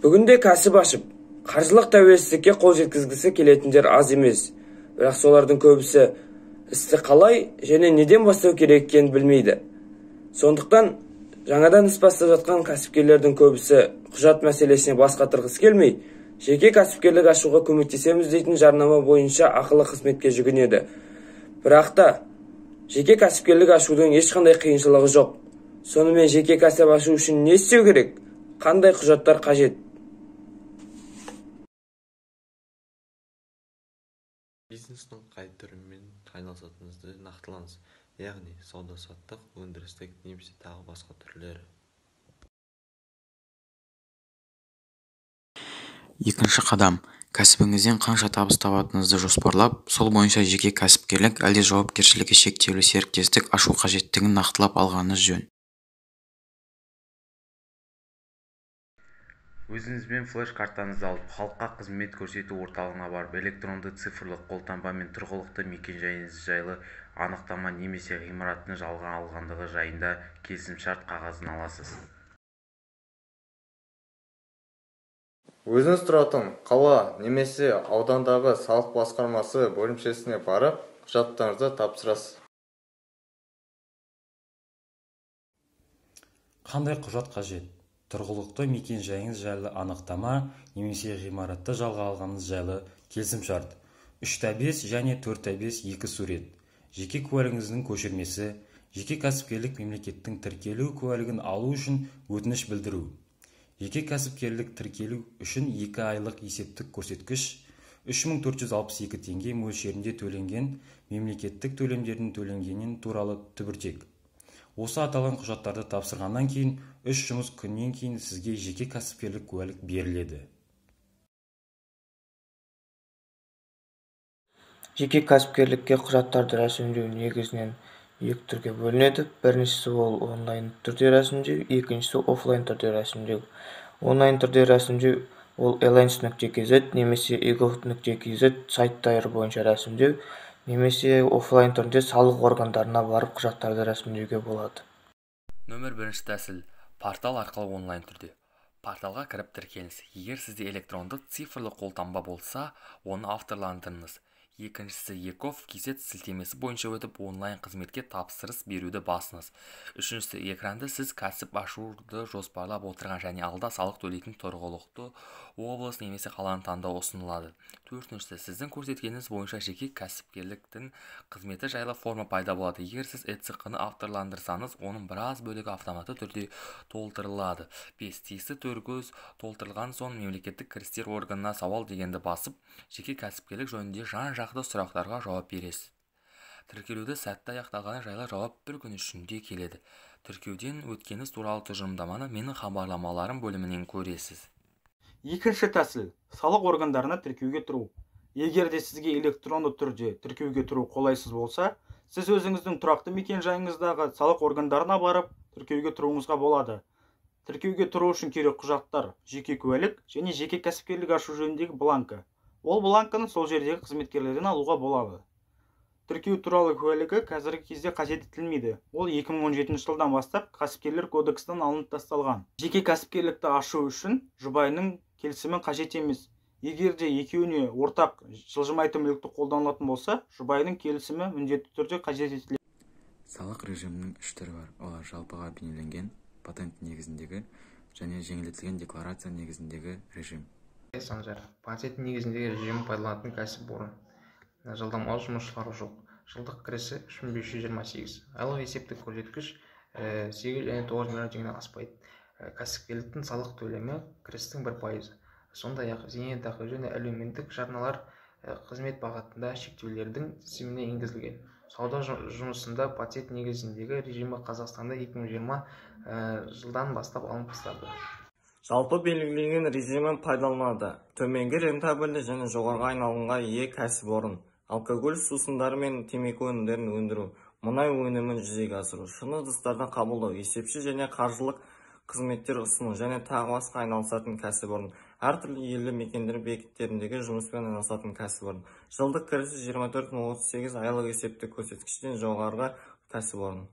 Бүгінде кәсіп ашып, қаржылық тәуелсіздікке қол жеткізгісі келетіндер аз емес. Бірақ солардың көбісі істі қалай және неден бастау керек екенін білмейді. Сондықтан жаңадан іс бастап жатқан кәсіпкерлердің көбісі құжат мәселесіне бас қатырғысы келмей, жеке кәсіпкерлік ашуға көмектесеміз дейтін жарнама бойынша ақылы қызметке жүгінеді. Бірақ та жеке кәсіпкерлік ашудың ешқандай қиыншылығы жоқ. Сонымен жеке кәсіп ашу үшін не істеу керек? Қандай құжаттар қажет? Бизнестің қай түрімен айналысатыныңызды нақтылаңыз, яғни сауда-саттық, өндірістік немесе тағы басқа түрлері. Екінші қадам, кәсібіңізден қанша табыс табатыныңызды жоспарлап, сол бойынша жеке кәсіпкерлік әлде жауапкершілігі шектеулі серіктестік ашу қажеттігін нақтылап алғаныңыз жөн. Өзіңізбен флеш-картаңызды алып, халыққа қызмет көрсету орталығына барып, электронды цифрлық қолтаңба мен тұрғылықты мекен-жайыңыз жайлы анықтама немесе ғимараттың жалға алынғандығы жайында келісімшарт қағазын аласыз. Өзіңіз тұратын қала немесе аудандағы салық басқармасы бөлімшесіне барып, құжаттарыңызды тапсырасыз. Қандай құжат қажет? Тұрғылықты мекен-жайыңыз жайлы анықтама немесе ғимаратты жалға алғаныңыз жайлы келісімшарт. 3x5 және 4x5 2 сурет. Жеке куәлігіңіздің көшірмесі. Жеке кәсіпкерлік мемлекеттің тіркелу куәлігін алу үшін өтініш білдіру. Жеке кәсіпкерлік тіркелу үшін 2 айлық есептік көрсеткіш 3462 теңге мөлшерінде төленген мемлекеттік төлемдердің төленгенін туралы түбіртек. Осы аталған құжаттарды тапсырғаннан кейін 3 жұмыс күннен кейін сізге жеке кәсіпкерлік куәлік беріледі. Жеке кәсіпкерлікке құжаттарды рәсімдеу негізінен 2 түрге бөлінеді. Біріншісі ол онлайн түрде рәсімдеу, екіншісі офлайн түрде рәсімдеу. Онлайн түрде рәсімдеу ол alliance.kz немесе egov.kz сайттары бойынша рәсімдеу, немесе офлайн түрде салық органдарына барып құжаттарды рәсімдеуге болады. Нөмір 1 тәсіл портал арқылы онлайн түрде. Порталға кіріп тіркеліңіз. Егер сізде электрондық цифрлық қолтаңба болса, оны авторландырыңыз. Екіншісі egov.kz сілтемесі бойынша өтіп онлайн қызметке тапсырыс беруді басыңыз. Үшіншісі экранды сіз кәсіп ашуды жоспарлап отырған және алда салық төлейтін тұрғылықты облыс немесе қаланы таңдау ұсынылады. Төртіншісі сіздің көрсеткеніңіз бойынша жеке кәсіпкерліктің қызметі жайлы форма пайда болады. Егер сіз ЭЦК-ны авторландырсаңыз, оның біраз бөлігі автоматты түрде толтырылады. 5. Тиісті төркөз толтырылған соң мемлекеттік кірістер органына сауал дегенді басып, жеке кәсіпкерлік жөнінде жан-жақты сұрақтарға жауап бересіз. Тіркелуді сәтті аяқталғаны жайлы жауап 1 күн ішінде келеді. Тіркеуден өткеніңіз туралы тұжырымдаманы менің хабарламаларым бөлімінен көресіз. Екінші тәсіл салық органдарына тіркеуге тұру. Егер де сізге электронды түрде тіркеуге тұру қолайсыз болса, сіз өзіңіздің тұрақты мекен-жайыңыздағы салық органдарына барып тіркеуге тұруыңызға болады. Тіркеуге тұру үшін керек құжаттар жеке куәлік және жеке кәсіпкерлік ашу жөніндегі бланкі. Ол бланканы сол жердегі қызметкерлерден алуға болады. Тіркеу туралы куәлігі қазіргі кезде қажет етілмейді. Ол 2017 жылдан бастап кәсіпкерлер кодексінен алынып тасталған. Жеке кәсіпкерлікті ашу үшін жұбайының келісімі қажет емес. Егер де екеуіне ортақ жылжымайтын мүлікті қолданылатын болса, жұбайының келісімі міндетті түрде қажет етіледі. Салық режимінің 3 түрі бар. Олар жалпыға бейнеленген, патент негізіндегі және жеңілдетілген декларация негізіндегі режим. Санжар, патент негізіндегі режимін пайдаланатын кәсіпорын. Жылдамалы жұмысшылары жоқ. Жылдық кірісі 3528. Айлық есептік көрсеткіш 8 және 9 миллион теңгеден аспайды. Кәсіпкерліктің салық төлемі кірістің 1%. Сондай-ақ зейнетақы және әлеуметтік жарналар қызмет бағытында шектеулердің тізіміне енгізілген. Сауда жұмысында патент негізіндегі режимі Қазақстанда 2020 жылдан бастап алынып тасталды. Жалпы белгіленген режимін пайдаланады. Төменгі рентабельді және жоғарғы айналымға ие кәсіпорын. Алкоголь сусындары мен темекі өнімдерін өндіру, мұнай өнімін жүзеге асыру, шыны ыдыстарды қабылдау, есепші және қаржылық қызметтер ұсыну және тағы басқа айналысатын кәсіпорын. Әртүрлі елді мекендер бекеттеріндегі жұмыспен айналысатын кәсіпорын. Жылдық кірісі 24,38, айлық есептік көрсеткіштен жоғарғы кәсіпорын.